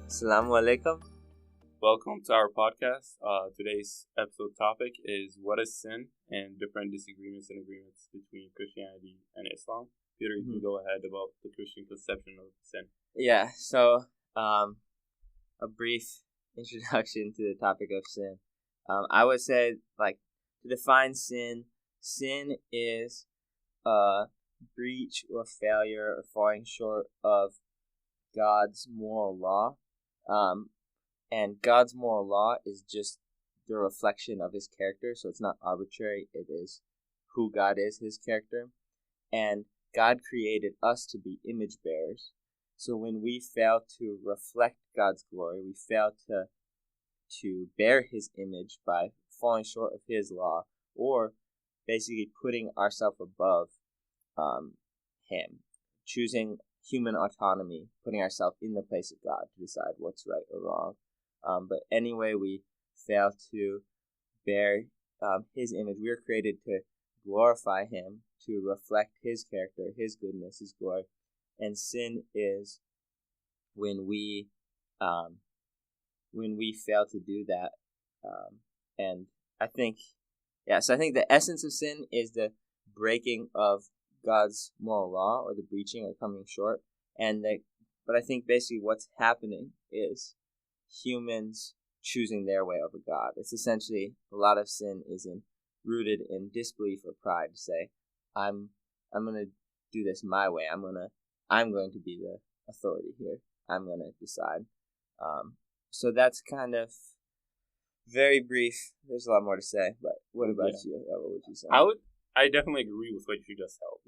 Assalamu alaikum. Welcome to our podcast. Today's episode topic is what is sin and different disagreements and agreements between Christianity and Islam. Peter, you can go ahead about the Christian conception of sin. Yeah, so a brief introduction to the topic of sin. I would say, to define sin is a breach or failure or falling short of God's moral law. And God's moral law is just the reflection of his character, so it's not arbitrary. It is who God is, his character. And God created us to be image bearers. So when we fail to reflect God's glory, we fail to bear his image by falling short of his law, or basically putting ourselves above him, choosing human autonomy, putting ourselves in the place of God to decide what's right or wrong. But anyway, we fail to bear his image. We are created to glorify him, to reflect his character, his goodness, his glory. And sin is when we fail to do that. And I think the essence of sin is the breaking of God's moral law, or the breaching or coming short. But I think basically what's happening is humans choosing their way over God. It's essentially, a lot of sin is rooted in disbelief or pride, to say, I'm going to do this my way. I'm going to be the authority here. I'm going to decide. So that's kind of very brief. There's a lot more to say, but what about you? What would you say? I definitely agree with what you just held.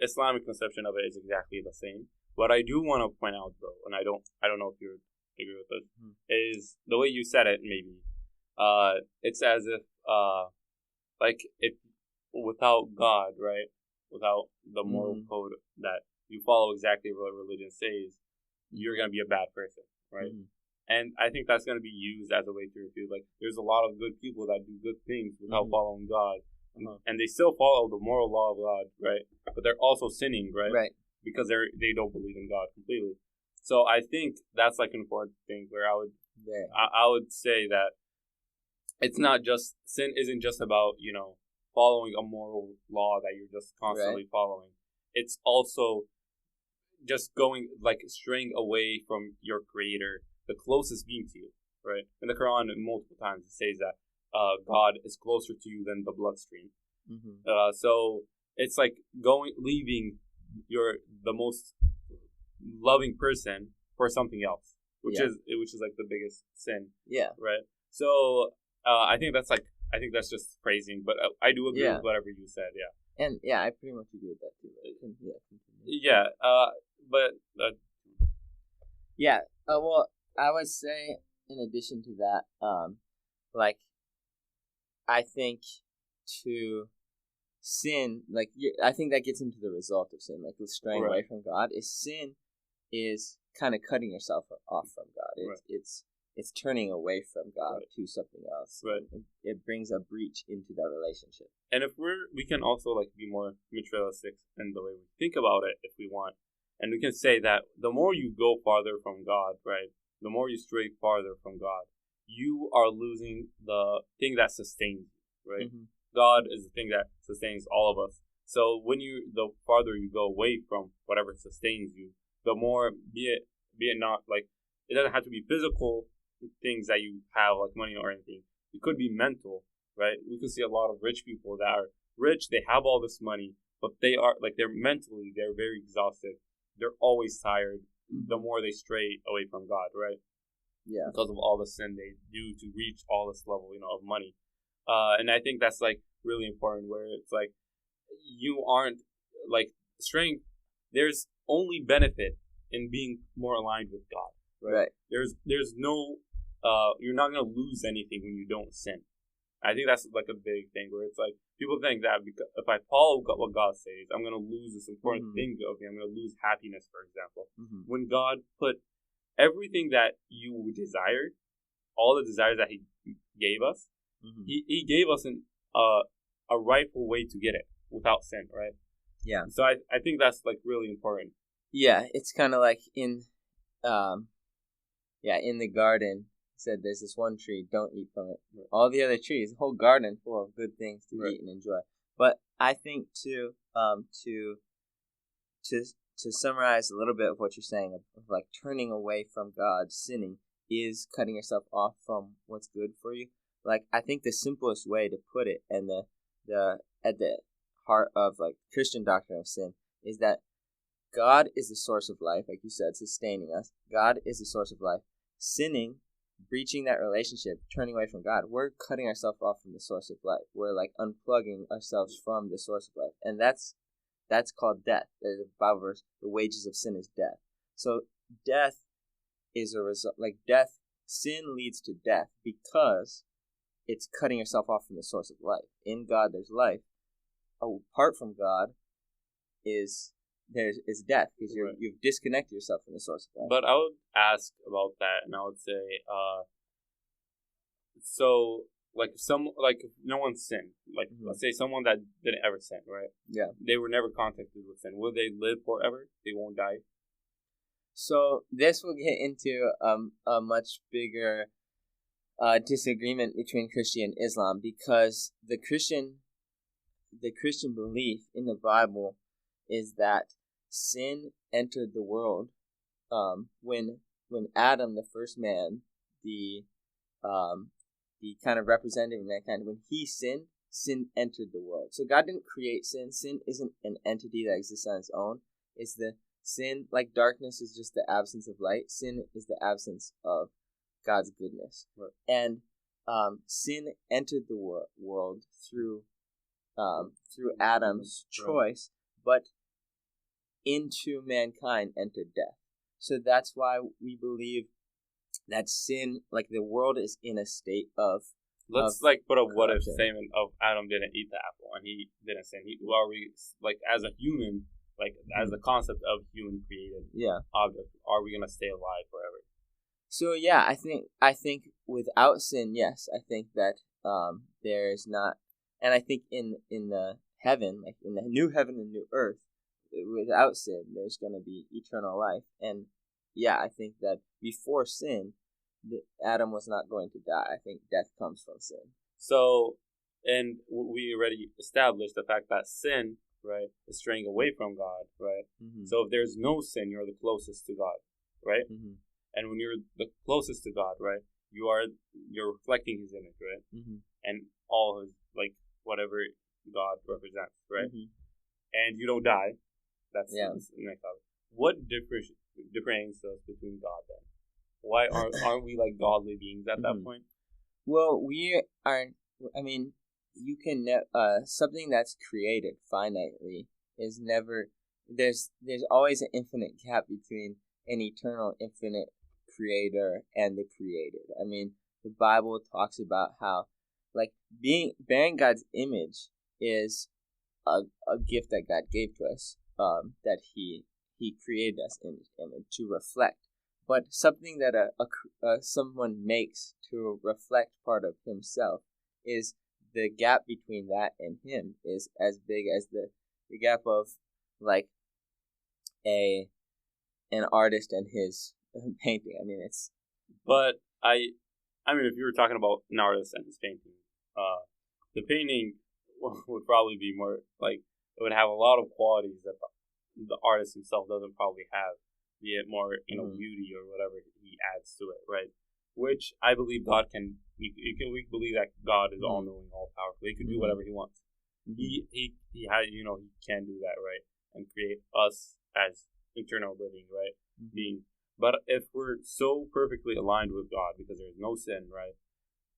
Islamic conception of it is exactly the same. What I do want to point out, though, and I don't know if you agree with this, is the way you said it. Maybe it's as if without God, right? Without the moral code that you follow exactly what religion says, you're gonna be a bad person, right? And I think that's gonna be used as a way to refute. There's a lot of good people that do good things without following God. And they still follow the moral law of God, right? But they're also sinning, right? Right. Because they don't believe in God completely. So I think that's an important thing where I would say that it's not just, sin isn't just about, following a moral law that you're just constantly following. It's also just straying away from your creator, the closest being to you, right? In the Quran, multiple times it says that God is closer to you than the bloodstream. So it's leaving the most loving person for something else, which is the biggest sin. Yeah. Right. So I think that's just praising, but I do agree with whatever you said. Yeah. And I pretty much agree with that too. Well, I would say, in addition to that, I think to sin, I think that gets into the result of sin, the straying away from God. Sin is kind of cutting yourself off from God. It's turning away from God to something else. Right. It brings a breach into that relationship. And if we can also be more materialistic in the way we think about it, if we want, and we can say that the more you go farther from God, right, the more you stray farther from God, you are losing the thing that sustains you, right? God is the thing that sustains all of us. So the farther you go away from whatever sustains you, the more, be it not it doesn't have to be physical things that you have, like money or anything. It could be mental, right? We can see a lot of rich people that are rich. They have all this money, but they're very exhausted. They're always tired. The more they stray away from God, right? Yeah. Because of all the sin they do to reach all this level, of money. And I think that's really important, where it's you aren't straying. There's only benefit in being more aligned with God, right? There's no, you're not going to lose anything when you don't sin. I think that's a big thing, where it's people think that because if I follow what God says, I'm going to lose this important thing of me. I'm going to lose happiness, for example. When God put everything that you desired, all the desires that he gave us, he gave us a rightful way to get it without sin, right? Yeah. So I think that's really important. Yeah, it's kind of in in the garden, he said there's this one tree, don't eat from it. Right. All the other trees, the whole garden full of good things to eat and enjoy. But I think to summarize a little bit of what you're saying, of like turning away from God, sinning, is cutting yourself off from what's good for you. Like, I think the simplest way to put it, and the at the heart of like Christian doctrine of sin, is that God is the source of life, like you said, sustaining us. God is the source of life. Sinning, breaching that relationship, turning away from God, we're cutting ourselves off from the source of life. We're like unplugging ourselves from the source of life, and that's called death. The Bible verse, the wages of sin is death. So death is a result, like death, sin leads to death because it's cutting yourself off from the source of life. In God, there's life. Apart from God is death, because you've disconnected yourself from the source of life. But I would ask about that, and I would say, so like if no one sinned, like let's say someone that didn't ever sin, right? Yeah. They were never contacted with sin. Will they live forever? They won't die. So this will get into a much bigger disagreement between Christian and Islam, because the Christian belief in the Bible is that sin entered the world when Adam, the first man, the kind of representative of mankind, when he sinned, sin entered the world. So God didn't create sin. Sin isn't an entity that exists on its own. It's the sin, like darkness is just the absence of light. Sin is the absence of God's goodness. Right. And sin entered the world through Adam's choice, but into mankind entered death. So that's why we believe that sin, like the world is in a state of. Let's put a what if statement of Adam didn't eat the apple and he didn't sin. Are we, like, as a human, like as the concept of human created object, are we gonna stay alive forever? So yeah, I think without sin, yes, I think that there's not, and I think in the heaven, like in the new heaven and new earth, without sin, there's going to be eternal life. And yeah, I think that before sin, Adam was not going to die. I think death comes from sin. So, and we already established the fact that sin, right, is straying away from God, right? Mm-hmm. So if there's no sin, you're the closest to God, right? Mm-hmm. And when you're the closest to God, right, you're reflecting His image, right? Mm-hmm. And all His, like, whatever God represents, right? Mm-hmm. And you don't die. That's the next topic. What differentiates us between God then? Why aren't we like godly beings at that point? Well, we aren't. I mean, you can something that's created finitely is never. There's always an infinite gap between an eternal, infinite creator and the created. I mean, the Bible talks about how, like, bearing God's image is a gift that God gave to us. That He created us in His image to reflect. But something that someone makes to reflect part of himself, is the gap between that and him is as big as the gap of, like, an artist and his painting. I mean, it's. But I mean, if you were talking about an artist and his painting, the painting would probably be more like, it would have a lot of qualities that the artist himself doesn't probably have. Be it more, beauty or whatever he adds to it, right? Which I believe God can. We believe that God is all knowing, all powerful. He can do whatever He wants. He has, He can do that, right? And create us as eternal living, right? Being. But if we're so perfectly aligned with God, because there's no sin, right?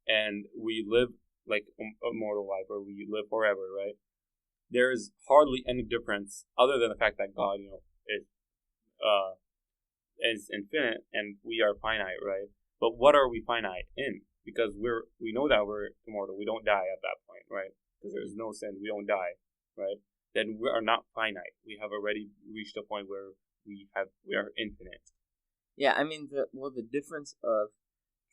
And we live like a mortal life, or we live forever, right? There is hardly any difference other than the fact that God, is infinite and we are finite, right? But what are we finite in? Because we know that we're immortal. We don't die at that point, right? Because there's no sin. We don't die, right? Then we are not finite. We have already reached a point where we are infinite. Yeah, I mean, the difference of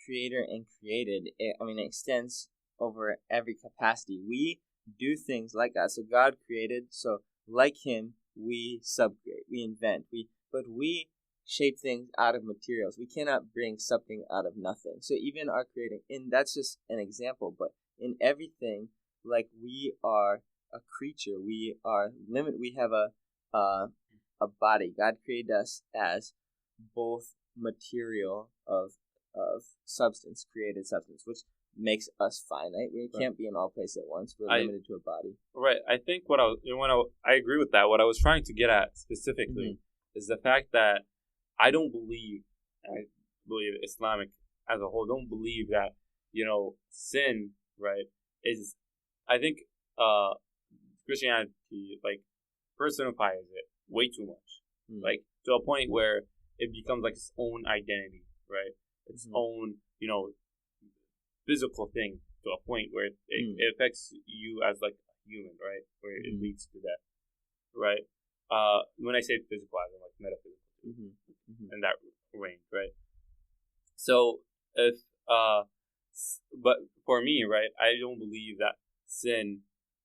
creator and created, it extends over every capacity. We do things like God. So God created, so like Him, we subcreate, we invent, but we shape things out of materials. We cannot bring something out of nothing. So even our creating, and that's just an example, but in everything, like we are a creature, we are limited. We have a body. God created us as both material of substance, created substance, which makes us finite. We can't be in all places at once. We're limited to a body. Right. I think I agree with that. What I was trying to get at specifically is the fact that I believe Islamic as a whole don't believe that, sin, right, is, I think Christianity, like, personifies it way too much. Like, to a point where it becomes like its own identity, right? Its own, physical thing, to a point where it affects you as like a human, right? Where it leads to death, right? When I say physical, I mean like metaphysical, in that range, right? So but for me, right, I don't believe that sin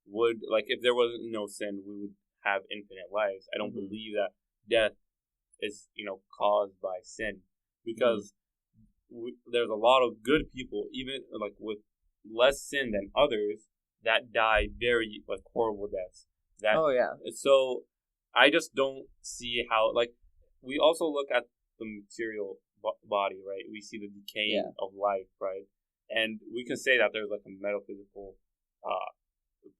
would, like, if there was no sin, we would have infinite lives. I don't believe that death is, caused by sin, because there's a lot of good people, even like with less sin than others, that die very like horrible deaths. So I just don't see how, like, we also look at the material body, right? We see the decaying of life, right? And we can say that there's like a metaphysical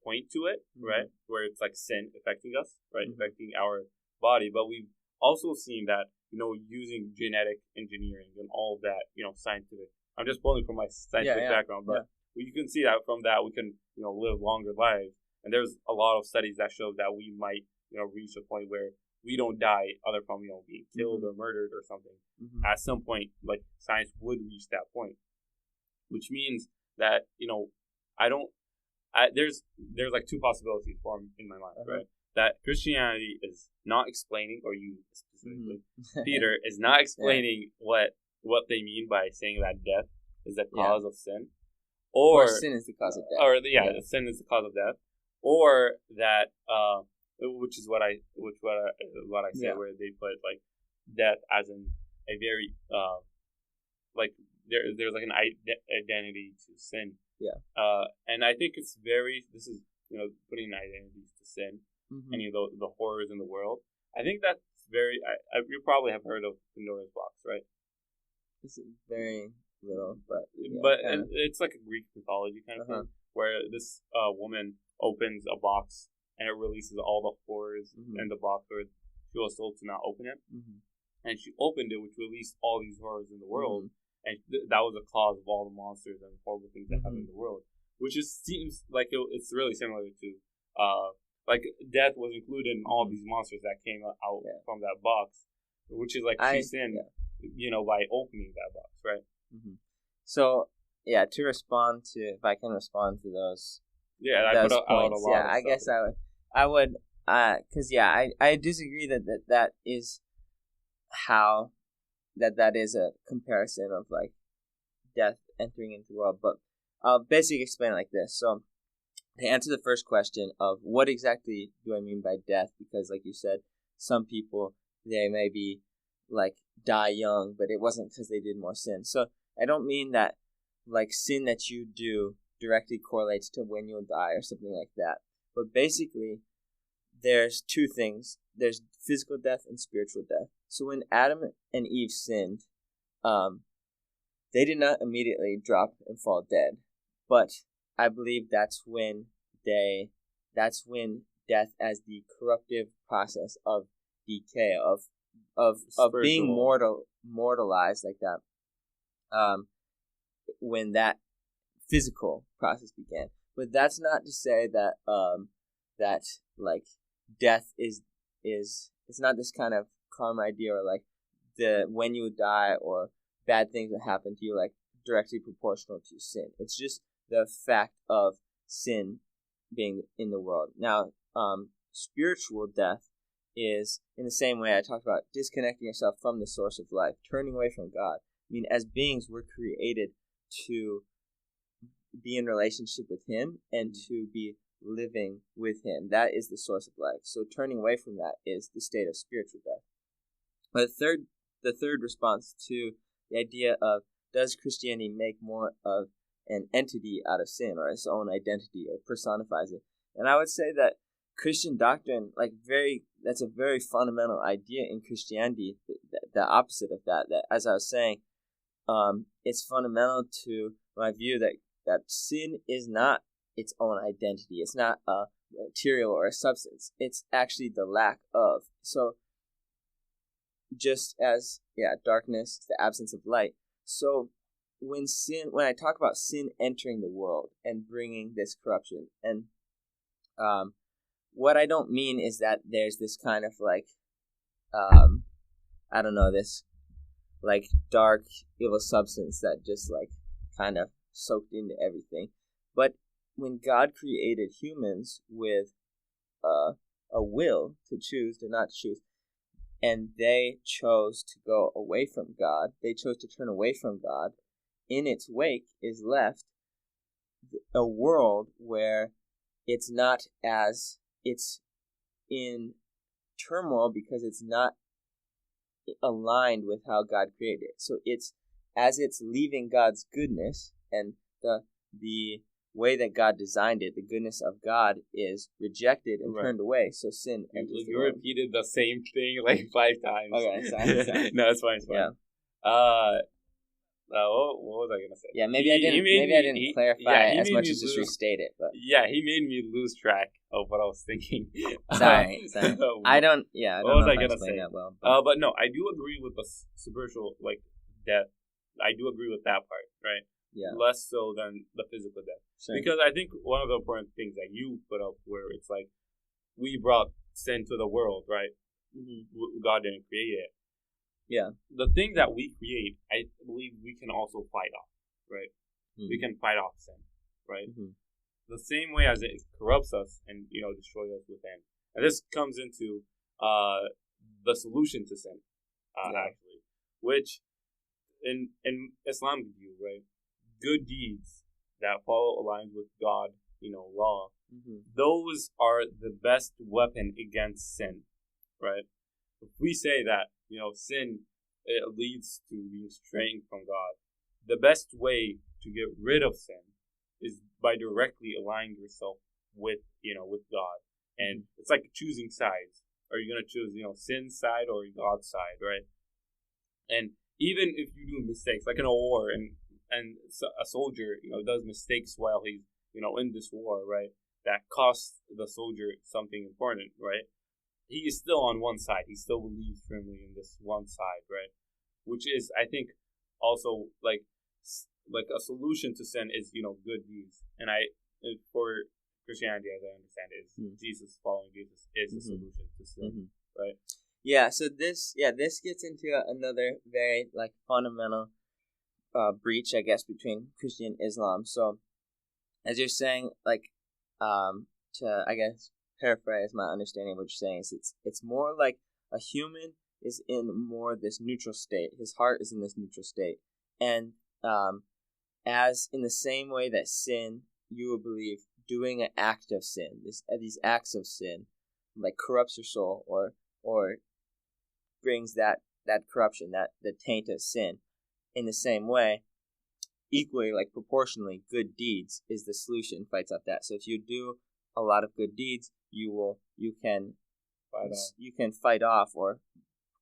point to it, right? Where it's like sin affecting us, right? Affecting our body. But we've also seen that, using genetic engineering and all of that, scientific. I'm just pulling from my scientific background, but you can see that from that we can, live longer lives. And there's a lot of studies that show that we might, reach a point where we don't die other from, being killed or murdered or something. At some point, like, science would reach that point, which means that, there's like two possibilities formed in my mind, right? That Christianity is not explaining, or you specifically, Peter, is not explaining what they mean by saying that death is the cause of sin, or sin is the cause of death, or sin is the cause of death, or that which is what I say, where they put like death as in a very like there's like an identity to sin. And I think this is putting identities to sin. Any of the horrors in the world. I think that's very. You probably have heard of Pandora's box, right? This is very little, but it's like a Greek mythology kind of thing, where this woman opens a box and it releases all the horrors in the box, where she was told to not open it, and she opened it, which released all these horrors in the world, and that was the cause of all the monsters and horrible things that happen in the world. Which seems like it's really similar to like death was included in all these monsters that came out from that box, which is like she sinned, by opening that box, right? So to respond to, if I can respond to those, those points, I guess I would, because I disagree that is how that is a comparison of like death entering into the world, but I'll basically explain it like this. So, to answer the first question of what exactly do I mean by death, because like you said, some people, they maybe like die young, but it wasn't because they did more sin. So I don't mean that like sin that you do directly correlates to when you'll die or something like that. But basically, there's two things. There's physical death and spiritual death. So when Adam and Eve sinned, they did not immediately drop and fall dead. But I believe that's when death as the corruptive process of decay, of being mortalized like that, when that physical process began. But that's not to say that that like death is it's not this kind of karma idea, or like when you die or bad things that happen to you like directly proportional to sin. It's just the fact of sin being in the world. Now, spiritual death is in the same way I talked about disconnecting yourself from the source of life, turning away from God. I mean, as beings, we're created to be in relationship with Him and to be living with Him. That is the source of life. So turning away from that is the state of spiritual death. But the third the third response to the idea of, does Christianity make more of an entity out of sin, or its own identity, or personifies it? And I would say that Christian doctrine, that's a very fundamental idea in Christianity. The opposite of that, as I was saying, it's fundamental to my view that sin is not its own identity. It's not a material or a substance. It's actually the lack of. So, just as darkness is the absence of light. So, when I talk about sin entering the world and bringing this corruption, and what I don't mean is that there's this kind of this dark evil substance that just kind of soaked into everything. But when God created humans with a will to choose, to not choose, and they chose to go away from God, they chose to turn away from God, in its wake is left a world where it's in turmoil because it's not aligned with how God created it. So it's leaving God's goodness, and the way that God designed it, the goodness of God, is rejected and turned away. So sin enters the world. You repeated the same thing 5 times. Okay, sorry. No, it's fine. Yeah. What was I gonna say? Yeah, maybe I didn't clarify as much as just restate it. But yeah, he made me lose track of what I was thinking. Sorry. I don't. Yeah, I don't know what was if I gonna say? That well. But no, I do agree with the spiritual death. I do agree with that part, right? Yeah. Less so than the physical death, because I think one of the important things that you put up, where it's we brought sin to the world, right? Mm-hmm. God didn't create it. Yeah. The thing that we create, I believe we can also fight off, right? Mm-hmm. We can fight off sin, right? Mm-hmm. The same way as it corrupts us and, destroys us within. And this comes into the solution to sin, actually, which in Islamic view, right? Good deeds that follow aligns with God, law, those are the best weapon against sin, right? If we say that, sin, it leads to being straying from God, the best way to get rid of sin is by directly aligning yourself with God. And it's like choosing sides. Are you going to choose, sin's side or God's side, right? And even if you do mistakes, like in a war, and a soldier, does mistakes while he's, in this war, right? That costs the soldier something important, right? He is still on one side. He still believes firmly in this one side, right? Which is, I think, also like a solution to sin is, good deeds. And for Christianity, as I understand it, is following Jesus is the solution to sin, right? Yeah. So this gets into another very fundamental breach, I guess, between Christian and Islam. So, as you're saying, to I guess paraphrase my understanding of what you're saying, is it's more like a human is in more this neutral state. His heart is in this neutral state, and as in the same way that sin, you will believe doing an act of sin, these acts of sin, corrupts your soul or brings that corruption, that the taint of sin. In the same way, equally, proportionally, good deeds is the solution, fights off that. So if you do a lot of good deeds, you can fight off or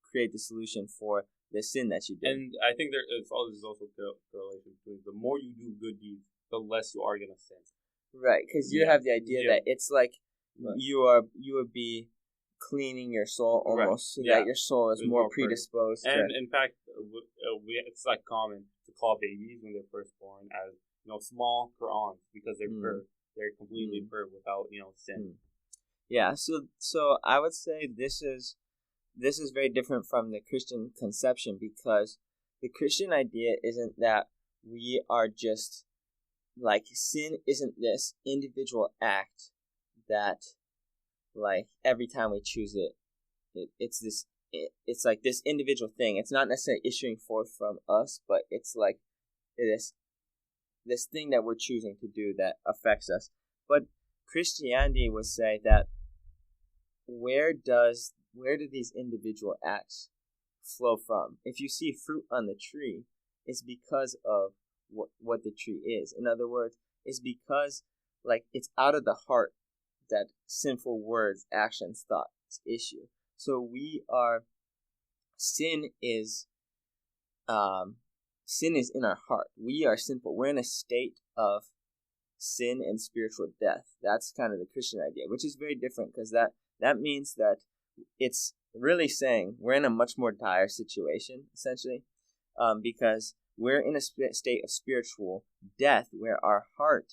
create the solution for the sin that you did. And I think there's also correlation between the more you do good deeds, the less you are going to sin. Right, because you have the idea that it's you would be cleaning your soul almost, so that your soul is more predisposed. And in fact, it's common to call babies when they're first born as small Qur'ans, because they're completely pure without sin. Yeah, so I would say this is very different from the Christian conception, because the Christian idea isn't that we are just sin isn't this individual act that every time we choose it's this individual thing. It's not necessarily issuing forth from us, but it's this thing that we're choosing to do that affects us. But Christianity would say that where do these individual acts flow from. If you see fruit on the tree, it's because of what the tree is. In other words, it's because like it's out of the heart that sinful words, actions, thoughts issue. So sin is in our heart. We are sinful. We're in a state of sin and spiritual death. That's kind of the Christian idea, which is very different because that means that it's really saying we're in a much more dire situation, essentially, because we're in a state of spiritual death where our heart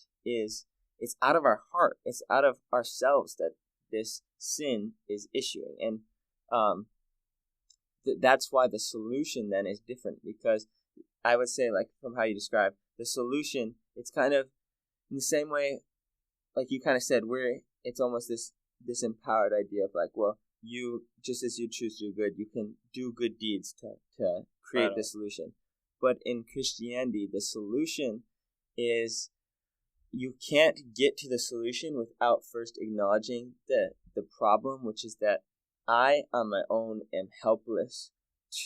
it's out of our heart. It's out of ourselves that this sin is issuing. And that's why the solution then is different, because I would say, like from how you describe the solution, it's kind of in the same way, like you kind of said, it's almost this empowered idea of like, well, you just as you choose to do good, you can do good deeds to create the solution. But in Christianity, the solution is you can't get to the solution without first acknowledging the problem, which is that I on my own am helpless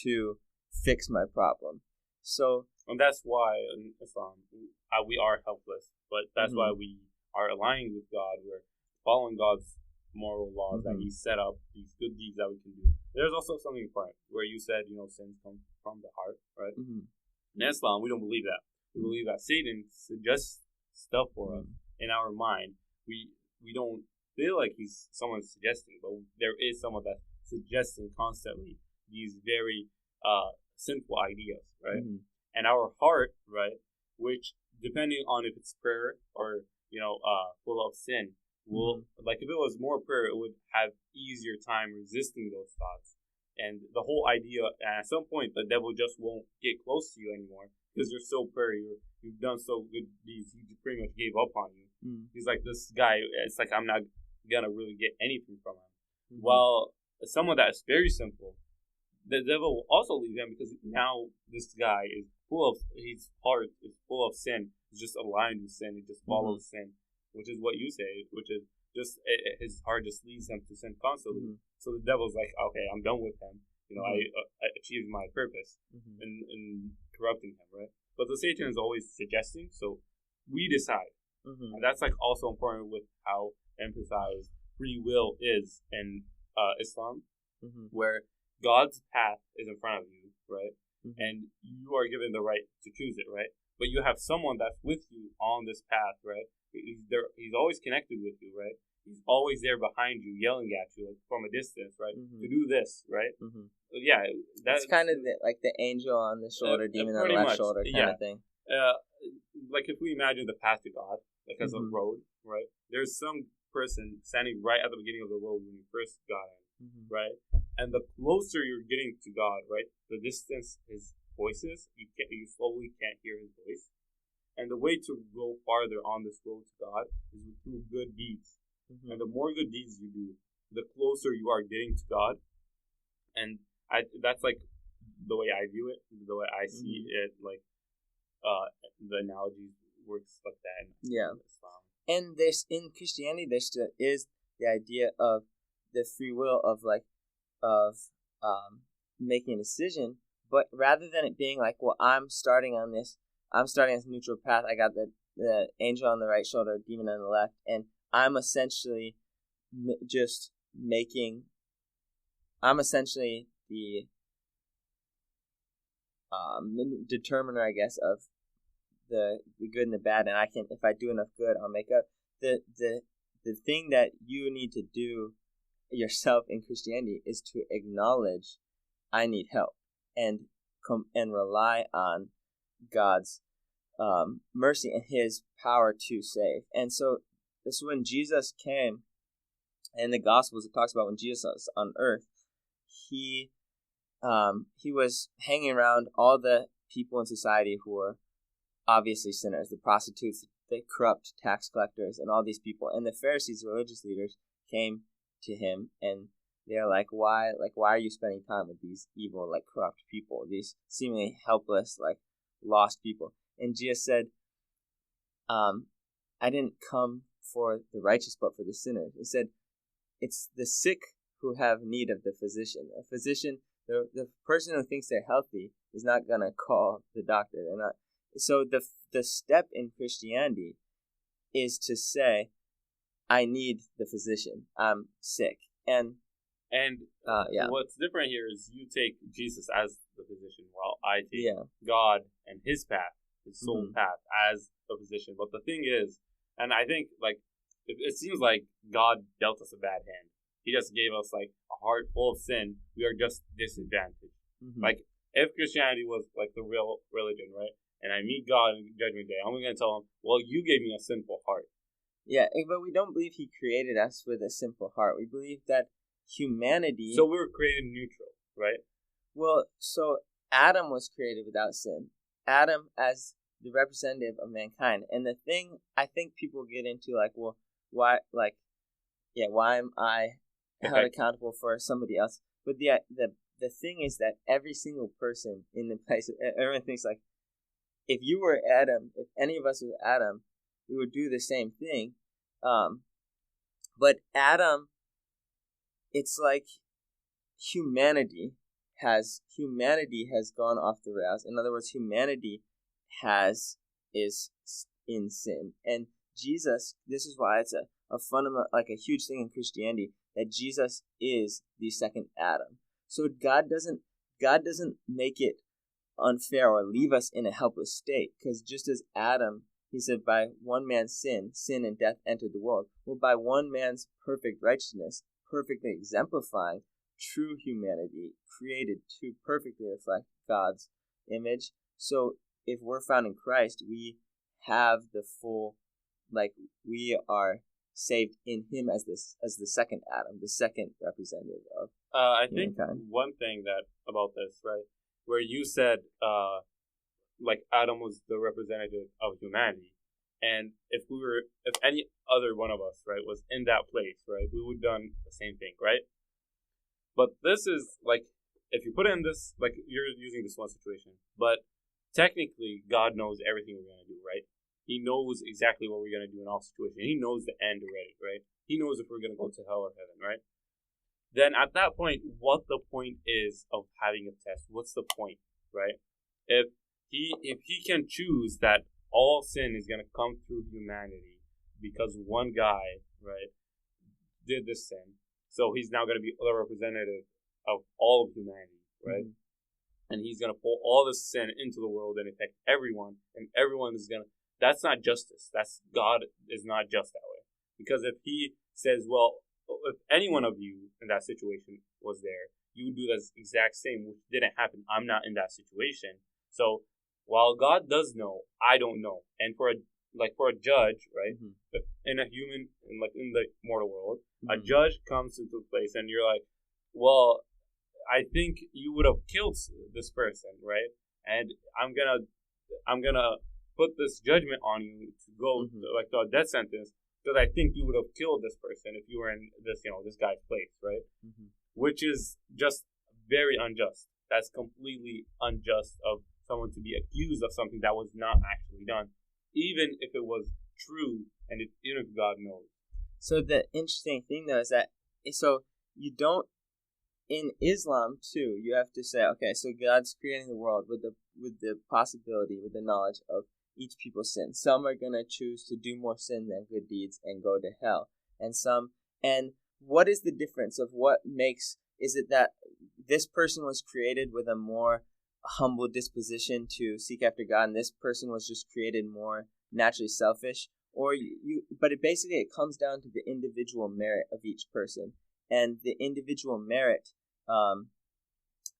to fix my problem. So, and that's why in Islam we are helpless, but that's why we are aligning with God. We're following God's moral laws that He set up, these good deeds that we can do. There's also something important where you said, sins come from the heart, right? In Islam, we don't believe that. We believe that Satan suggests stuff for us in our mind. We don't feel like he's someone suggesting, but there is someone that's suggesting constantly these very sinful ideas, right? And our heart, right, which depending on if it's prayer or full of sin, will like if it was more prayer, it would have easier time resisting those thoughts. And the whole idea, at some point, the devil just won't get close to you anymore because you're so prayer, you've done so good deeds. He pretty much gave up on you. He's like, this guy, it's like I'm not gonna really get anything from him. While someone that is very simple, the devil will also leave him because now this guy is his heart is full of sin. He's just aligned with sin. He just follows sin, which is what you say, which is just his heart just leads him to sin constantly. So the devil's like, okay, I'm done with him. I achieved my purpose in corrupting him, right? But the Satan is always suggesting, so we decide. And that's like also important with how emphasized free will is in Islam, where God's path is in front of you, right? And you are given the right to choose it, right? But you have someone that's with you on this path, right? He's there. He's always connected with you, right? He's always there behind you, yelling at you like from a distance, right? To do this, right? Yeah, that's kind of like the angel on the shoulder, demon on the left shoulder kind of thing. Like if we imagine the path to God, like as a road, right? There's some person standing right at the beginning of the road when you first got in, right? And the closer you're getting to God, right, the distance his voices, you slowly can't hear his voice. And the way to go farther on this road to God is through good deeds. And the more good deeds you do, the closer you are getting to God. And that's like the way I view it, the way I see it, like the analogy works like that in Islam. And there's in Christianity, there still is the idea of the free will of making a decision, but rather than it being like, well, I'm starting on this neutral path. I got the angel on the right shoulder, demon on the left, and I'm essentially I'm essentially the determiner, I guess, of the good and the bad, and if I do enough good, I'll make up. The thing that you need to do yourself in Christianity is to acknowledge I need help and rely on God's mercy and His power to save. And so this is when Jesus came. In the Gospels, it talks about when Jesus was on earth, he was hanging around all the people in society who were obviously sinners, the prostitutes, the corrupt tax collectors, and all these people. And the Pharisees, religious leaders, came to him, and they're like, why are you spending time with these evil, like corrupt people, these seemingly helpless, like lost people? And Jesus said, I didn't come for the righteous, but for the sinners. He said, it's the sick who have need of the physician. A physician The person who thinks they're healthy is not gonna call the doctor. They're not. So the step in Christianity is to say, I need the physician. I'm sick. And what's different here is you take Jesus as the physician, while I take God and his path, his soul path, as a physician. But the thing is, and I think it seems like God dealt us a bad hand. He just gave us a heart full of sin. We are just disadvantaged. Like, if Christianity was the real religion, right? And I meet God in Judgment Day, I'm going to tell him, well, you gave me a sinful heart. Yeah, but we don't believe he created us with a simple heart. We believe that humanity... So we were created neutral, right? Well, so Adam was created without sin. Adam as the representative of mankind. And the thing I think people get into, why am I held accountable for somebody else? But the thing is that every single person in the place, everyone thinks if you were Adam, if any of us was Adam, we would do the same thing. But Adam, it's like humanity has gone off the rails. In other words, humanity is in sin. And Jesus, this is why it's a fundamental, a huge thing in Christianity, that Jesus is the second Adam. So God doesn't make it unfair or leave us in a helpless state, because just as Adam, he said, by one man's sin and death entered the world. Well, by one man's perfect righteousness, perfectly exemplifying true humanity, created to perfectly reflect God's image. So if we're found in Christ, we have the full, we are saved in him as the second Adam, the second representative of I think mankind. One thing that about this, right, where you said Adam was the representative of humanity, and if any other one of us, right, was in that place, right, we would have done the same thing, right? But this is if you put it in this, you're using this one situation, but technically God knows everything we're gonna do, right? He knows exactly what we're gonna do in all situations. He knows the end already, right? He knows if we're gonna go to hell or heaven, right? Then at that point, what the point is of having a test? What's the point, right? If he can choose that all sin is gonna come through humanity because one guy, right, did this sin, so he's now gonna be the representative of all of humanity, right? And he's gonna pull all this sin into the world and affect everyone, and everyone is gonna. That's not justice. God is not just that way. Because if he says, well, if any one of you in that situation was there, you would do the exact same, which didn't happen. I'm not in that situation. So while God does know, I don't know. And for a judge, right, in a human, in the mortal world, a judge comes into place and you're like, well, I think you would have killed this person, right? And I'm gonna put this judgment on you to go to a death sentence, because I think you would have killed this person if you were in this guy's place, right? Which is just very unjust. That's completely unjust of someone to be accused of something that was not actually done, even if it was true and even if God knows. So the interesting thing though is that you don't. In Islam too, you have to say, okay, so God's creating the world with the possibility, with the knowledge of each people's sin. Some are gonna choose to do more sin than good deeds and go to hell, and what is the difference of what makes? Is it that this person was created with a more humble disposition to seek after God, and this person was just created more naturally selfish, or but it comes down to the individual merit of each person, and the individual merit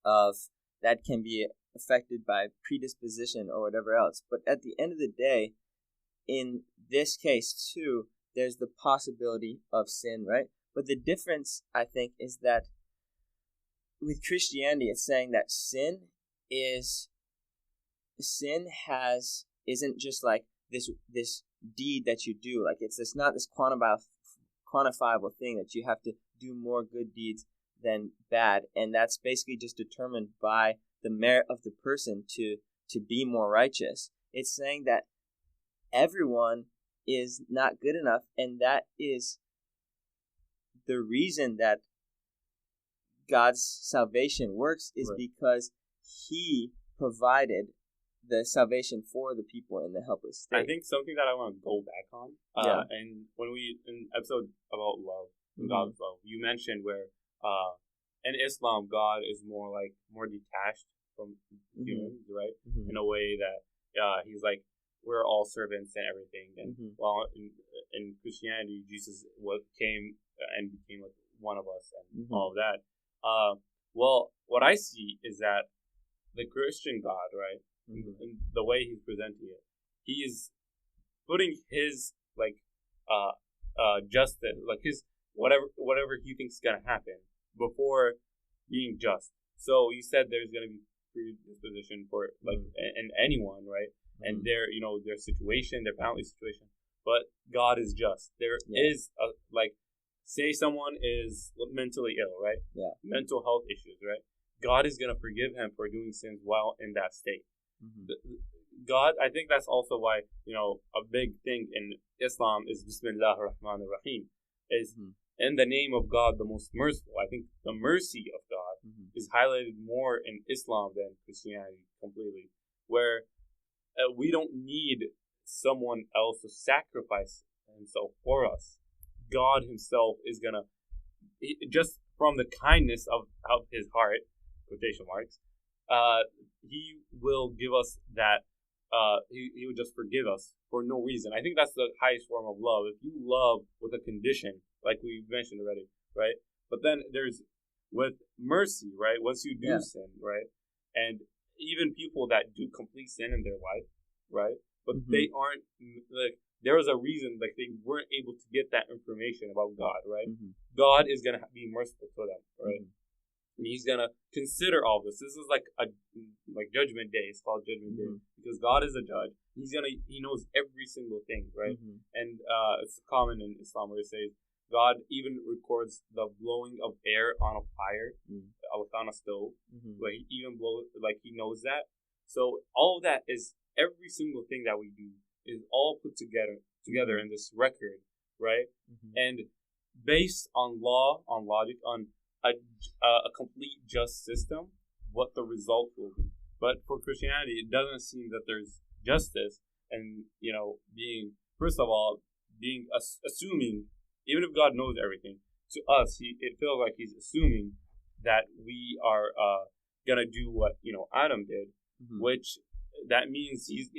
of that can be affected by predisposition or whatever else. But at the end of the day, in this case too, there's the possibility of sin, right? But the difference, I think, is that with Christianity, it's saying that sin isn't just this deed that you do. It's not this quantifiable thing that you have to do more good deeds than bad, and that's basically just determined by the merit of the person to be more righteous. It's saying that everyone is not good enough, and that is the reason that God's salvation works is because He provided the salvation for the people in the helpless state. I think something that I want to go back on, and when we in episode about love, God's love, you mentioned where in Islam God is more detached from humans, right? In a way that He's like, we're all servants and everything, and while in Christianity Jesus came and became like one of us and all of that. Well, what I see is that the Christian God, right, in the way He's presenting it, He is putting His justice, like His whatever He thinks is gonna happen before being just. So you said there's gonna be predisposition for in anyone, right? And their situation, their family situation, but God is just. There is say someone is mentally ill, right? Yeah. Mental health issues, right? God is going to forgive him for doing sins while in that state. God, I think that's also why, a big thing in Islam is Bismillah ar-Rahman ar-Rahim, is in the name of God, the most merciful. I think the mercy of God is highlighted more in Islam than Christianity completely, where we don't need someone else to sacrifice himself for us. God himself is going to, just from the kindness of his heart, quotation marks, he will give us that, he would just forgive us for no reason. I think that's the highest form of love. If you love with a condition, like we mentioned already, right? But then there's with mercy, right? Once you do sin, right? And even people that do complete sin in their life, right? But they aren't, there was a reason, they weren't able to get that information about God, right? God is going to be merciful to them, right? And He's going to consider all this. This is like Judgment Day. It's called Judgment Day because God is a judge. He knows every single thing, right? And it's common in Islam where it says God even records the blowing of air on a fire, on a stove, where He even blows, He knows that. So all of that is, every single thing that we do is all put together in this record, right? And based on law, on logic, on a complete just system, what the result will be. But for Christianity, it doesn't seem that there's justice, and assuming, even if God knows everything, to us, it feels like He's assuming that we are gonna do what Adam did, which that means he's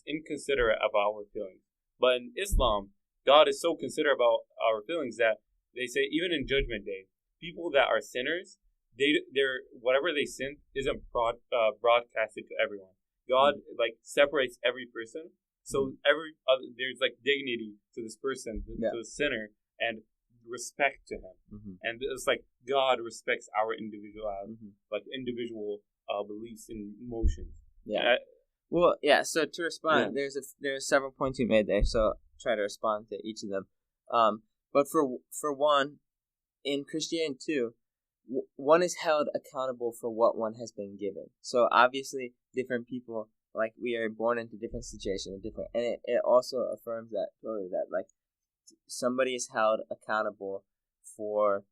inconsiderate about our feelings. But in Islam, God is so considerate about our feelings that they say even in Judgment Day, people that are sinners, they're whatever they sin isn't broadcasted to everyone. God separates every person, so there's dignity to this person, to the sinner, and respect to him. And it's God respects our individuality, individual beliefs and emotions. So to respond, there's several points you made there, so I'll try to respond to each of them. But for one, in Christianity too, one is held accountable for what one has been given. So obviously, different people, we are born into different situations, and it also affirms that totally, that somebody is held accountable for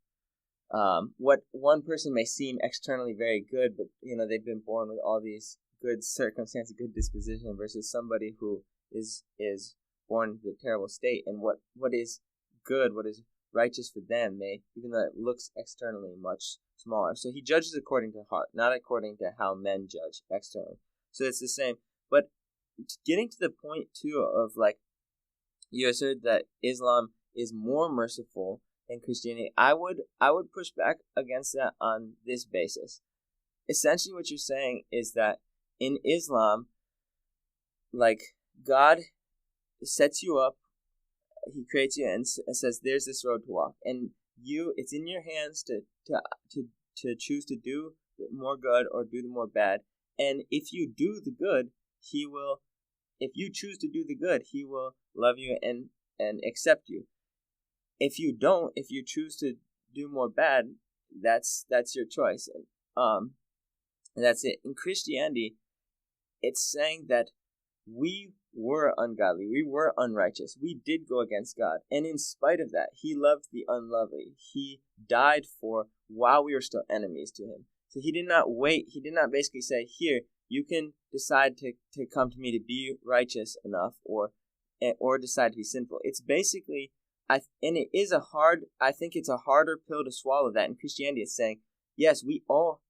what one person may seem externally very good, but they've been born with all these good circumstance, good disposition, versus somebody who is born into a terrible state, and what is good, what is righteous for them, even though it looks externally much smaller. So He judges according to heart, not according to how men judge externally. So it's the same. But getting to the point too of you asserted that Islam is more merciful than Christianity, I would push back against that on this basis. Essentially what you're saying is that in Islam, God sets you up, He creates you and says, "There's this road to walk," and it's in your hands to choose to do more good or do the more bad. And if you do the good, He will. If you choose to do the good, He will love you and accept you. If you don't, if you choose to do more bad, that's your choice. And that's it. In Christianity, it's saying that we were ungodly. We were unrighteous. We did go against God. And in spite of that, he loved the unlovely. He died for while we were still enemies to him. So he did not wait. He did not basically say, here, you can decide to come to me to be righteous enough or decide to be sinful. It's basically, I think it's a harder pill to swallow that. In Christianity, it's saying, yes, we all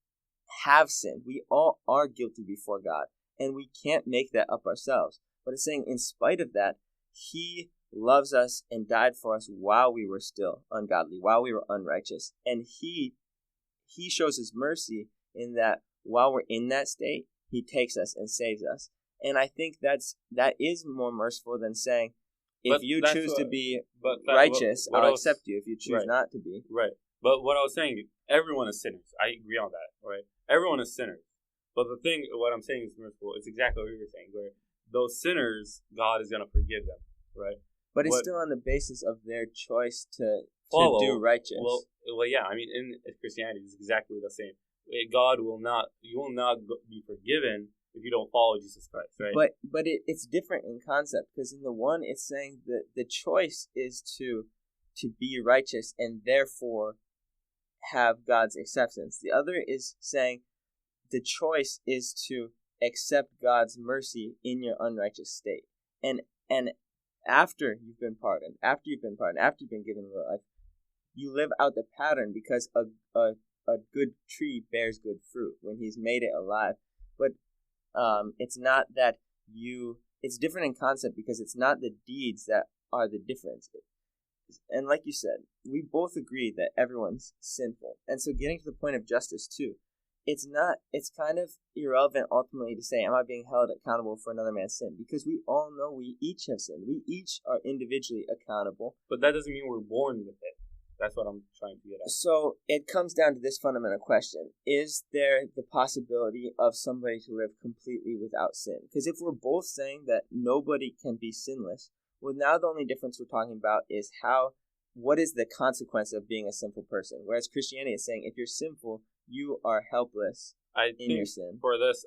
have sinned. We all are guilty before God, and we can't make that up ourselves. But it's saying, in spite of that, he loves us and died for us while we were still ungodly, while we were unrighteous. And he shows his mercy in that while we're in that state, he takes us and saves us. And I think that is more merciful than saying, if you choose to be righteous, I'll accept you. If you choose not to be. Right. But what I was saying, everyone is sinners. I agree on that, right? Everyone is sinners. But the thing, what I'm saying is merciful. It's exactly what you're saying, where those sinners, God is going to forgive them, right? But it's still on the basis of their choice to do righteous. Well, yeah. I mean, in Christianity, it's exactly the same. God will not. You will not be forgiven if you don't follow Jesus Christ, right? But it's different in concept, because in the one, it's saying that the choice is to be righteous and therefore have God's acceptance. The other is saying the choice is to accept God's mercy in your unrighteous state. And after you've been pardoned, after you've been given life, you live out the pattern, because a good tree bears good fruit when he's made it alive. But it's not that it's different in concept, because it's not the deeds that are the difference. And like you said, we both agree that everyone's sinful. And so getting to the point of justice too, it's kind of irrelevant ultimately to say, am I being held accountable for another man's sin? Because we all know we each have sinned. We each are individually accountable. But that doesn't mean we're born with it. That's what I'm trying to get at. So it comes down to this fundamental question. Is there the possibility of somebody to live completely without sin? Because if we're both saying that nobody can be sinless, well, now the only difference we're talking about is what is the consequence of being a sinful person? Whereas Christianity is saying, if you're sinful, you are helpless in your sin. For this,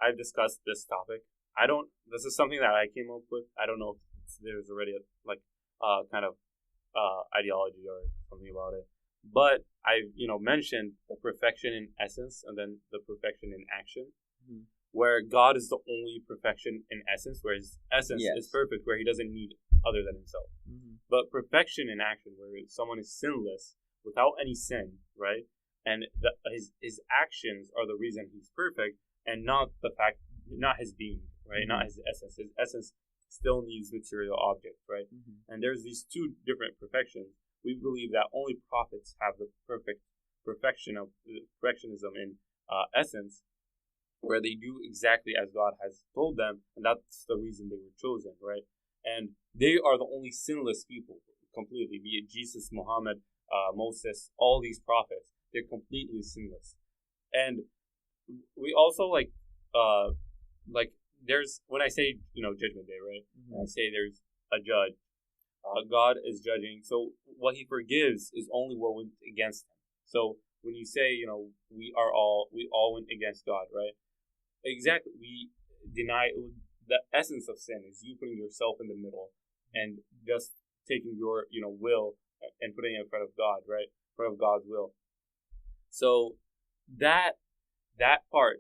I've discussed this topic. This is something that I came up with. I don't know if there's already a kind of ideology or something about it. But I mentioned the perfection in essence and then the perfection in action. Mm-hmm. Where God is the only perfection in essence, where his essence is perfect, where he doesn't need other than himself. Mm-hmm. But perfection in action, where someone is sinless, without any sin, right? And his actions are the reason he's perfect, and not his being, right? Mm-hmm. Not his essence. His essence still needs material objects, right? Mm-hmm. And there's these two different perfections. We believe that only prophets have the perfectionism in essence, where they do exactly as God has told them, and that's the reason they were chosen, right? And they are the only sinless people, completely, be it Jesus, Muhammad, Moses, all these prophets, they're completely sinless. And we also there's, when I say, Judgment Day, right? Mm-hmm. I say there's a judge. God is judging, so what he forgives is only what went against him. So when you say, we all went against God, right? Exactly. We deny the essence of sin is you putting yourself in the middle and just taking your, will and putting it in front of God, right? In front of God's will. So that part,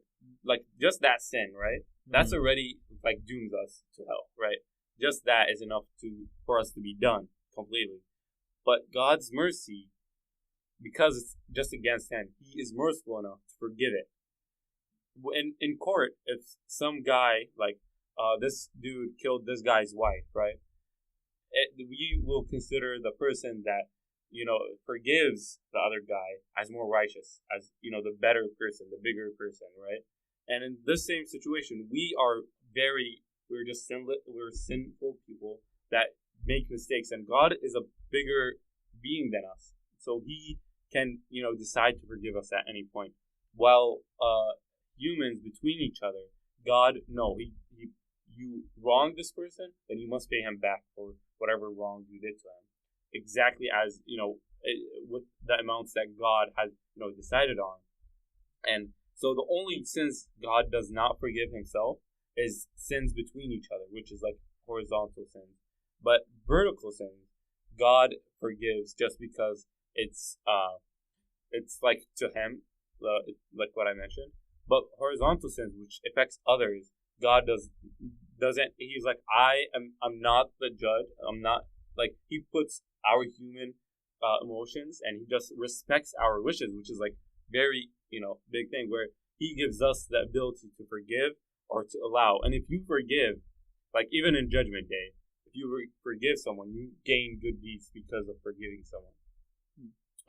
just that sin, right? Mm-hmm. That's already dooms us to hell, right? Just that is enough for us to be done completely. But God's mercy, because it's just against him, he is merciful enough to forgive it. In court, if some guy, this dude killed this guy's wife, right? We will consider the person that, forgives the other guy as more righteous, as, the better person, the bigger person, right? And in this same situation, we're sinful people that make mistakes, and God is a bigger being than us. So he can, decide to forgive us at any point. While, humans between each other, God, no, you wronged this person, then you must pay him back for whatever wrong you did to him. Exactly as, with the amounts that God has, decided on. And so the only sins God does not forgive himself is sins between each other, which is like horizontal sins. But vertical sins, God forgives just because it's like to Him, like what I mentioned. But horizontal sins, which affects others, God doesn't. He's like, I'm not the judge. I'm not like He puts our human emotions, and He just respects our wishes, which is like very big thing where He gives us the ability to forgive or to allow. And if you forgive, like even in Judgment Day, if you forgive someone, you gain good deeds because of forgiving someone.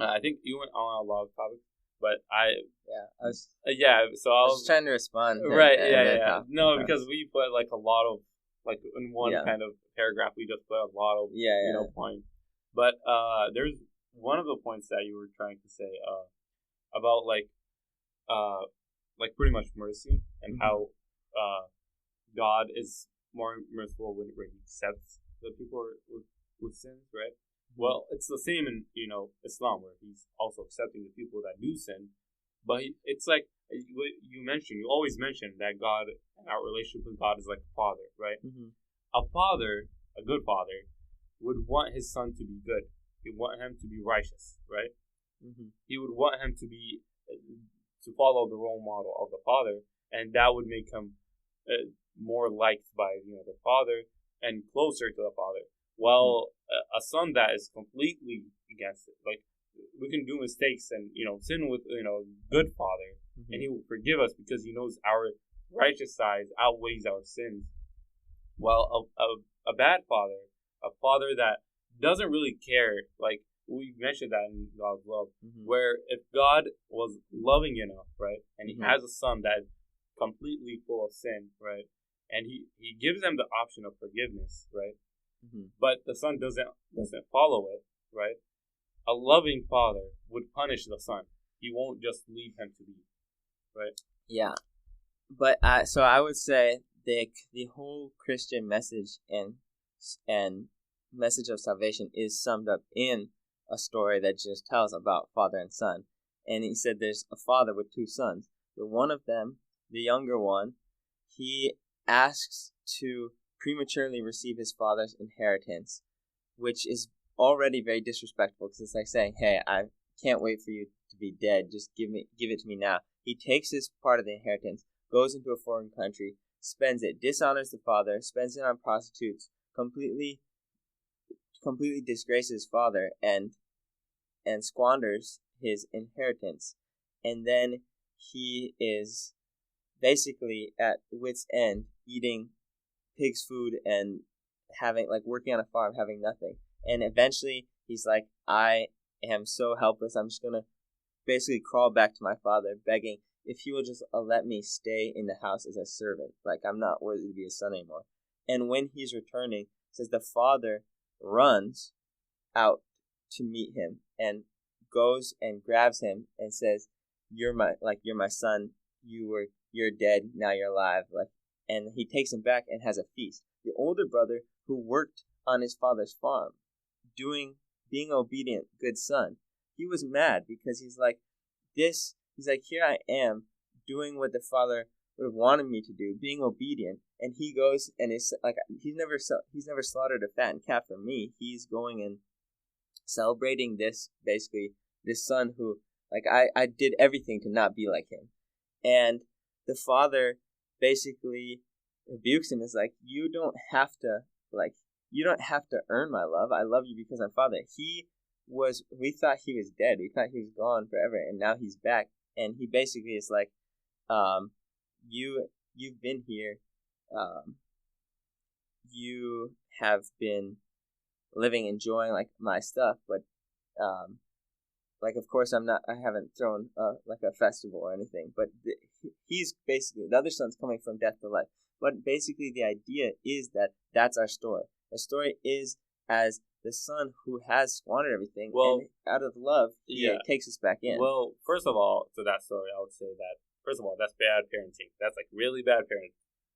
I think you went on a lot of topics, but I was trying to respond. Right, no, because we put like a lot of like in one kind of paragraph, we just put a lot of points. But there's one of the points that you were trying to say about like pretty much mercy and how God is more merciful when He accepts the people with sins, right? Well, it's the same in Islam, where He's also accepting the people that do sin. But it's like you always mention that God and our relationship with God is like a father, right? Mm-hmm. A good father, would want his son to be good. He would want him to be righteous, right? Mm-hmm. He would want him to follow the role model of the father, and that would make him more liked by the father and closer to the father. Well, a son that is completely against it, like we can do mistakes and sin with a good father, and He will forgive us because He knows our righteous side outweighs our sins. Well, a bad father, a father that doesn't really care, like we mentioned that in God's love, where if God was loving enough, right, and He has a son that is completely full of sin, right, and he gives them the option of forgiveness, right, but the son doesn't follow it, right, a loving father would punish the son. He won't just leave him to be, right? Yeah, but so I would say the whole Christian message and message of salvation is summed up in a story that just tells about father and son. And he said there's a father with two sons. The one of them, the younger one, he asks to prematurely receive his father's inheritance, which is already very disrespectful because it's like saying, hey, I can't wait for you to be dead. Just give it to me now. He takes his part of the inheritance, goes into a foreign country, spends it, dishonors the father, spends it on prostitutes, completely disgraces his father and squanders his inheritance. And then he is basically at wit's end, eating pig's food and working on a farm, having nothing. And eventually he's like, I am so helpless. I'm just going to basically crawl back to my father, begging if he will just let me stay in the house as a servant. Like, I'm not worthy to be a son anymore. And when he's returning, it says the father runs out to meet him and goes and grabs him and says, you're my son. You're dead. Now you're alive. And he takes him back and has a feast. The older brother, who worked on his father's farm, being obedient, good son, he was mad because he's like, here I am doing what the father would have wanted me to do, being obedient, and he goes and is like, he's never slaughtered a fattened calf for me. He's going and celebrating this son who, like, I did everything to not be like him. And the father basically rebukes him. Is like, you don't have to earn my love. I love you because I'm father. We thought he was dead. We thought he was gone forever, and now he's back. And he basically is like, you've been here. You have been living, enjoying like my stuff, but of course I haven't thrown a festival or anything. But he's basically, the other son's coming from death to life. But basically the idea is that that's our story. The story is as the son who has squandered everything, and out of love, he takes us back in. Well, first of all, to that story, I would say that, first of all, that's bad parenting. That's like really bad parenting.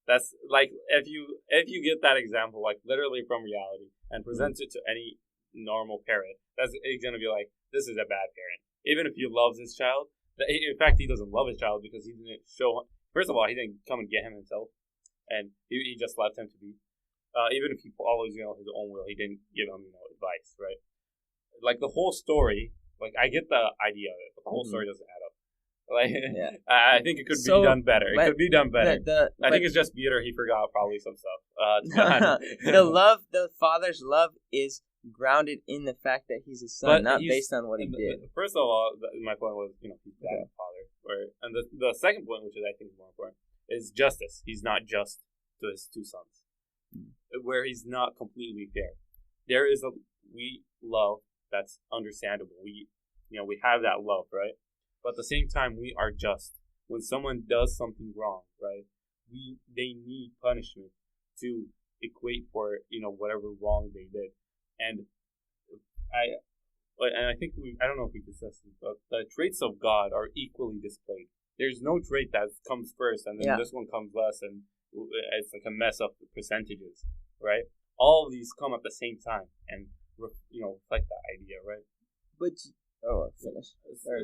That's like, if you get that example, like literally from reality, and present it to any normal parent, that's going to be like, this is a bad parent. Even if he loves his child, in fact, he doesn't love his child because he didn't show, first of all, he didn't come and get him himself. and he just left him to be. Even if he follows, his own will, he didn't give him, advice, right? Like the whole story, like I get the idea of it, but the whole story doesn't add up. Like, I think it could be done better. It could be done better. I think it's just Peter. He forgot probably some stuff. The father's love is grounded in the fact that he's his son, not based on what he did. First of all, my point was, he's that father. And the second point, which is I think more important, is justice. He's not just to his two sons, where he's not completely fair. There is we love that's understandable. We have that love, right? But at the same time, we are just. When someone does something wrong, right? They need punishment to equate for whatever wrong they did, and I think I don't know if we discussed this, but the traits of God are equally displayed. There's no trait that comes first, and then this one comes less, and it's like a mess of percentages, right? All of these come at the same time, and reflect that idea, right? But finish.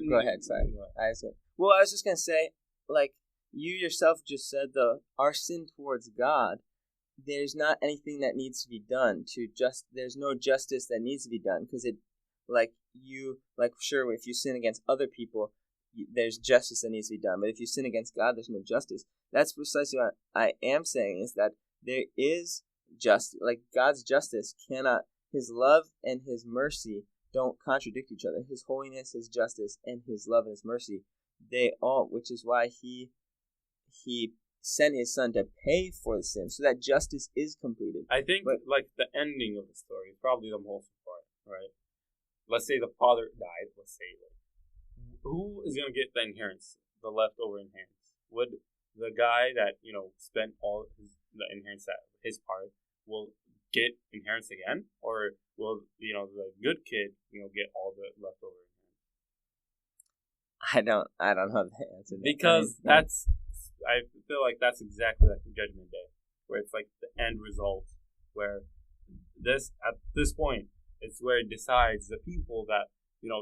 Go ahead. Sorry. I was just gonna say, like you yourself just said, our sin towards God, there's not anything that needs to be done there's no justice that needs to be done, because sure, if you sin against other people, there's justice that needs to be done, but if you sin against God, there's no justice. That's precisely what I am saying, is that there is justice. Like God's justice cannot, his love and his mercy don't contradict each other. His holiness, his justice, and his love and his mercy, which is why he sent his son to pay for the sin, so that justice is completed. I think, the ending of the story is probably the most important, right? Let's say the father died. Let's say, who is going to get the inheritance, the leftover inheritance? Would the guy that spent all the inheritance at his part will get inheritance again, or will the good kid get all the leftover inheritance? I don't know the answer. Because I feel like that's exactly like the Judgment Day, where it's like the end result, where at this point it's where it decides the people that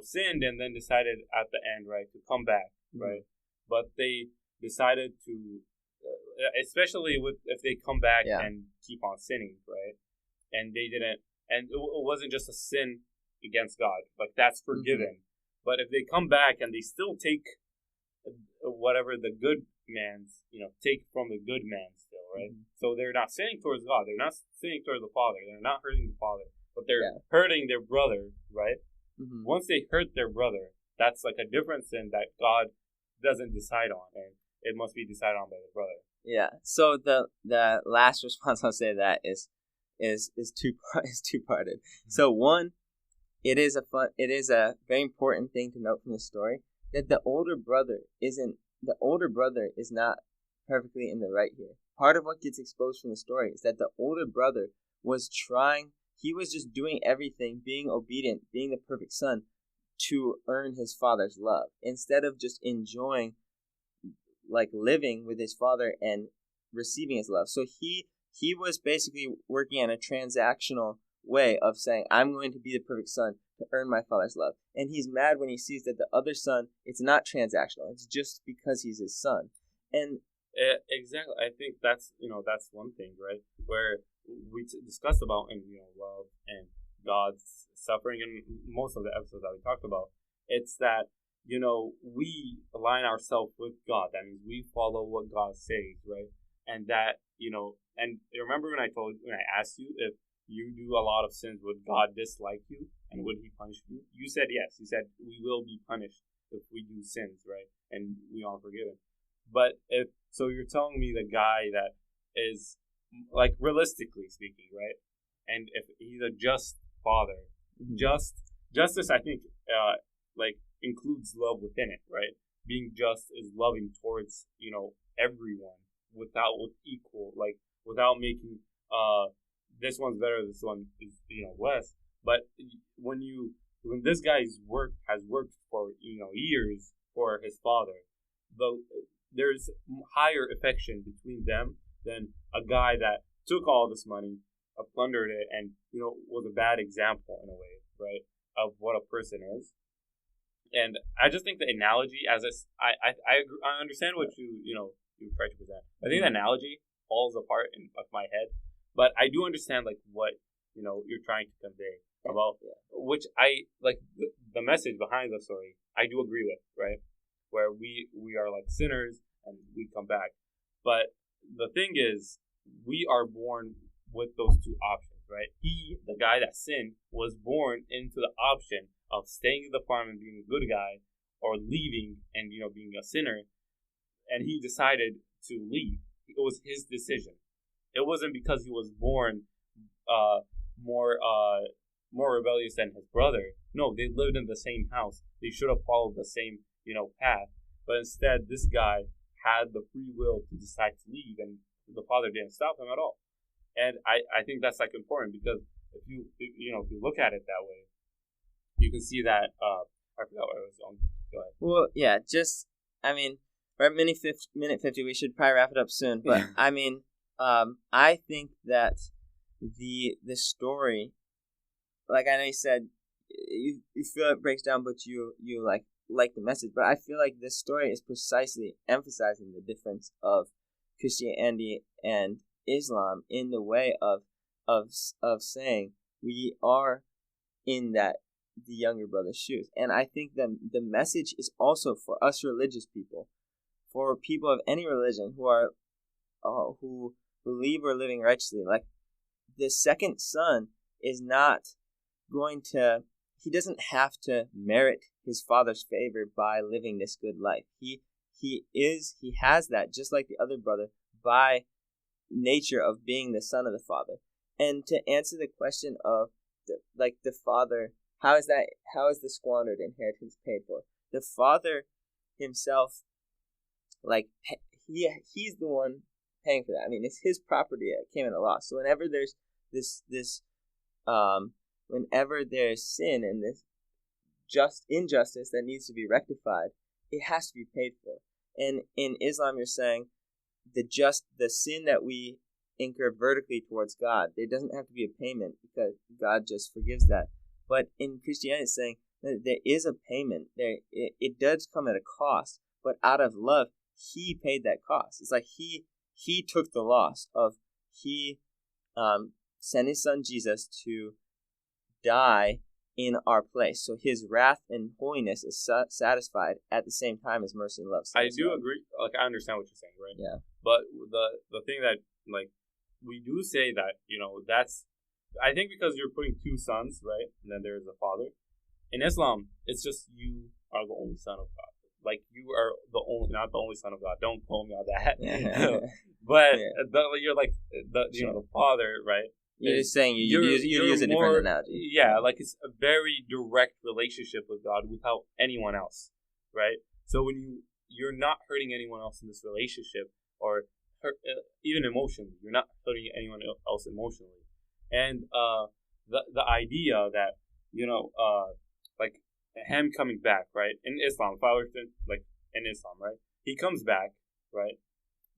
sinned and then decided at the end, right, to come back, right? But they decided to, especially if they come back and keep on sinning, right? And they didn't, and it wasn't just a sin against God, like that's forgiven. But if they come back and they still take whatever the good man's, take from the good man still, right? So they're not sinning towards God, they're not sinning towards the Father, they're not hurting the Father, but they're hurting their brother, right? Once they hurt their brother, that's like a different sin that God doesn't decide on, and it must be decided on by the brother. Yeah. So the last response I'll say to that is two-parted. So one, it is a very important thing to note from the story that the older brother is not perfectly in the right here. Part of what gets exposed from the story is that the older brother was just doing everything, being obedient, being the perfect son, to earn his father's love, instead of just enjoying, living with his father and receiving his love. So he was basically working on a transactional way of saying, I'm going to be the perfect son to earn my father's love. And he's mad when he sees that the other son, it's not transactional. It's just because he's his son. And exactly. I think that's one thing, right? Where we discussed about love and God's suffering in most of the episodes that we talked about. It's that we align ourselves with God. That means we follow what God says, right? And that and remember when I asked you if you do a lot of sins, would God dislike you and would He punish you? You said yes. You said we will be punished if we do sins, right? And we aren't forgiven. But so you're telling me the guy that is, realistically speaking, right? And if he's a just father, justice, I think, includes love within it, right? Being just is loving towards, everyone without making, this one's better, this one is, less. But when this guy's has worked for, years for his father, there's higher affection between them than a guy that took all this money, plundered it, and was a bad example in a way, right, of what a person is. And I just think the analogy, I understand what you tried to present. I think the analogy falls apart in like my head. But I do understand like what you're trying to convey about, which I like the message behind the story. I do agree with, right? Where we are like sinners and we come back. But the thing is, we are born with those two options, right? He, the guy that sinned, was born into the option of staying in the farm and being a good guy, or leaving and being a sinner. And he decided to leave. It was his decision. It wasn't because he was born more rebellious than his brother. No, they lived in the same house. They should have followed the same path. But instead, this guy had the free will to decide to leave, and the father didn't stop him at all. And I think that's like important, because if you look at it that way, you can see that I forgot what I was on. Go ahead. Well, yeah, we're at minute 50. We should probably wrap it up soon. But I think that the story, like I know you said, you feel it breaks down, but you like the message. But I feel like this story is precisely emphasizing the difference of Christianity and Islam in the way of saying we are in the younger brother's shoes. And I think that the message is also for us religious people, for people of any religion who are who believe we're living righteously. Like, the second son is not going to, he doesn't have to merit his father's favor by living this good life. He has that, just like the other brother, by nature of being the son of the father. And to answer the question of the father, how is the squandered inheritance paid for? The father himself, he's the one paying for that. I mean, it's his property that came at a loss. So whenever there's whenever there's sin and this injustice that needs to be rectified, it has to be paid for. And in Islam, you're saying the sin that we incur vertically towards God, there doesn't have to be a payment because God just forgives that. But in Christianity, it's saying that there is a payment. It does come at a cost, but out of love, he paid that cost. It's like he took the loss of he sent his son Jesus to die in our place. So his wrath and holiness is satisfied at the same time as mercy and love. I do agree. Like, I understand what you're saying, right? Yeah. But the thing that we do say that that's, I think, because you're putting two sons, right, and then there's a father. In Islam, it's just you are the only son of God. Like, you are not the only son of God. Don't quote me on that. But you're like the father, right? You're just saying you use a different analogy. Yeah, like, it's a very direct relationship with God without anyone else, right? So when you're not hurting anyone else in this relationship, or even emotionally, you're not hurting anyone else emotionally. And the idea that like him coming back, right, in Islam, in Islam, right, he comes back, right.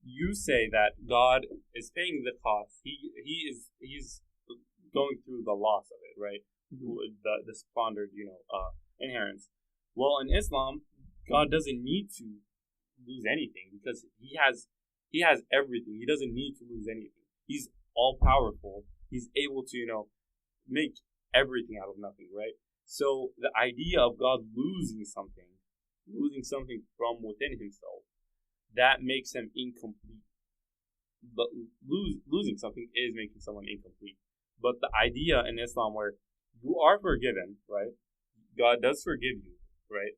You say that God is paying the cost. He's going through the loss of it, right? Mm-hmm. The squandered, inheritance. Well, in Islam, God doesn't need to lose anything because he has everything. He doesn't need to lose anything. He's all powerful. He's able to, make everything out of nothing, right? So the idea of God losing something from within himself, that makes him incomplete. But losing something is making someone incomplete. But the idea in Islam where you are forgiven, right? God does forgive you, right?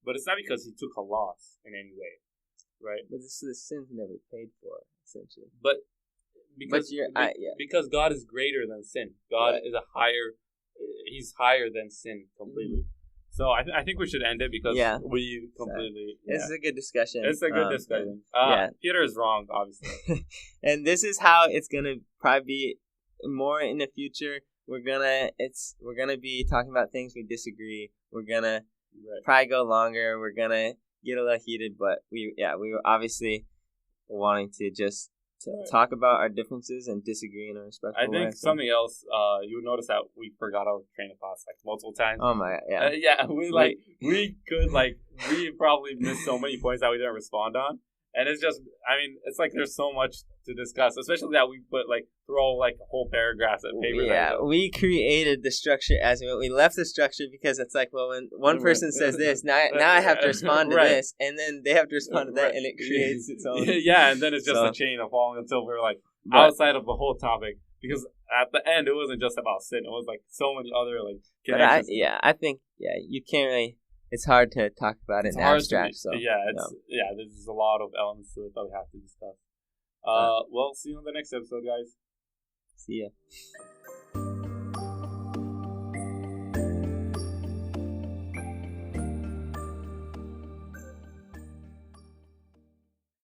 But it's not because he took a loss in any way, right? But the sin's never paid for, essentially. But because God is greater than sin. God is he's higher than sin completely. Mm-hmm. So I think we should end it because we completely... This is a good discussion. It's a good discussion. Peter is wrong, obviously. And this is how it's going to probably be more in the future. We're gonna be talking about things we disagree. We're going to probably go longer. We're going to get a little heated, but we were obviously wanting to just talk about our differences and disagree in a respectful way. I think something else, you would notice that we forgot our train of thoughts multiple times. Oh my, yeah. We probably missed so many points that we didn't respond on. And it's just, I mean, it's like there's so much to discuss, especially that we put throw like whole paragraphs of papers. Yeah, we created the structure as we left the structure because it's like, well, when one person says this, now I have to respond to this, and then they have to respond to that, and it creates its own. Yeah, and then it's just a chain of falling until we're like outside of the whole topic, because at the end it wasn't just about sin; it was like so many other connections. I think you can't really. It's hard to talk about it in abstract. So there's a lot of elements to it that we have to discuss. Well, see you on the next episode, guys. See ya.